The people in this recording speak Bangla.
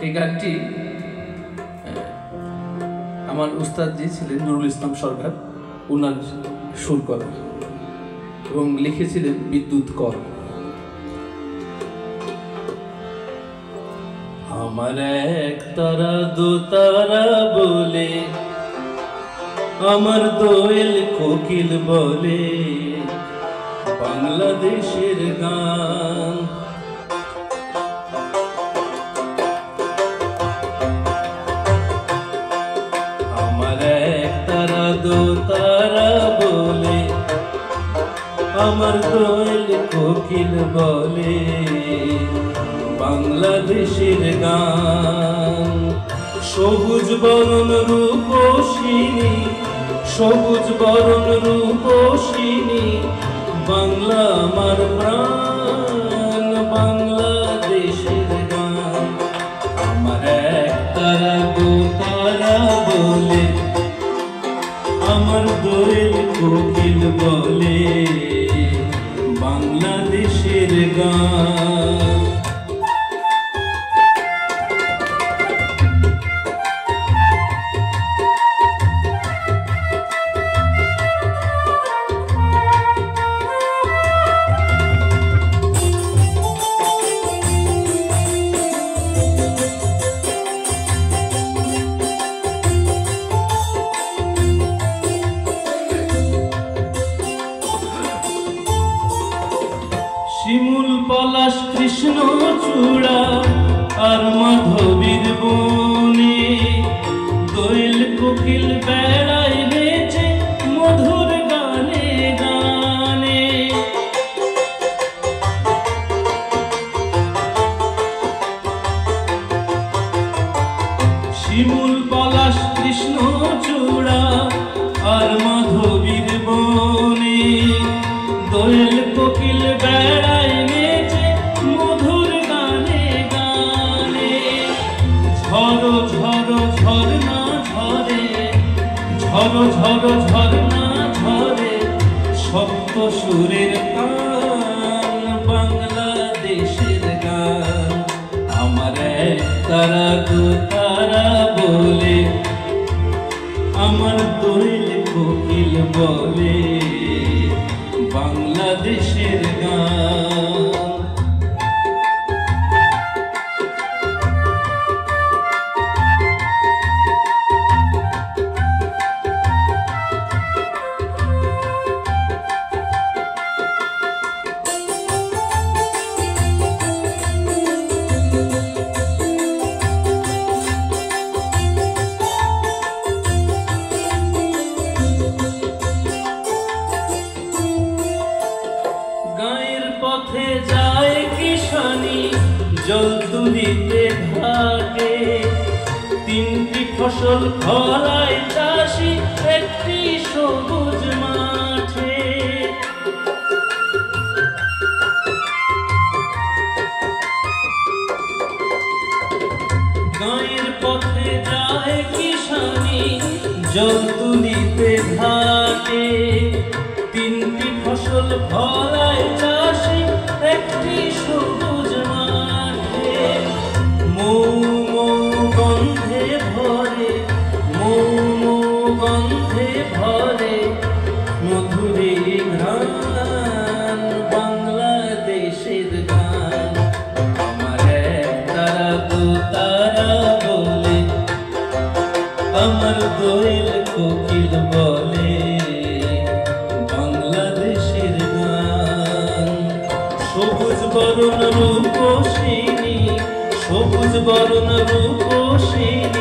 এই গানটি আমার উস্তাদ জি ছিলেন নুরুল ইসলাম সরকার, ওনার সুর করা এবং লিখেছিলেন বিদ্যুৎ কর। আমার এক তারা দু তারা বলে, আমার দোয়েল কোকিল বলে, বাংলাদেশের গান। আমার এক তারা দু তারা বলে, আমার দোয়েল কোকিল বলে, বাংলাদেশের গান। সবুজ বরণ রূপসিনী, সবুজ বরণ রূপসিনী, বাংলা আমার প্রাণ, বাংলাদেশের গান। আমার এক তারা দু তারা বলে, আমার দোয়েল কোকিল বলে, বাংলাদেশের গান। শিমুল পলাশ কৃষ্ণ চূড়া আর মাধবীর বনে, দোয়েল কোকিল বেড়ায় বেঁচে মধুর গানে গানে। শিমুল পলাশ কৃষ্ণ চূড়া আর মাধবীর বনে, দোয়েল কোকিল বেড়ায় বেঁচে মধুর গানে গানে। ঝরো ঝরো ঝরনা ঝরে, ঝরো ঝরো ঝরনা ঝরে, সপ্ত সুরের গান, বাংলাদেশের গান। আমার এক তারা দু তারা বলে, আমার দোয়েল কোকিল বলে, বাংলাদেশের গান। পথে যায় কিষানি জল তুলিতে ঘাটে, তিনটি ফসল ফলায় চাষি একটি সবুজ মাঠে। গায়ের পথে যায় কিষানি জল তুলিতে ঘাটে, তিনটি ফসল ফলায় চাষি একটি সবুজ মাঠে। মৌ মৌ গন্ধে ভরে, মৌ মৌ গন্ধে ভরে, মধুরে ঘ্রাণ, বাংলাদেশের গান। আমার এক তারা দু তারা বলে, আমার দোয়েল কোকিল বলে, বাংলাদেশের গান। সবুজ বরণ রূপসিনী, সবুজ বরণ রূপসিনী,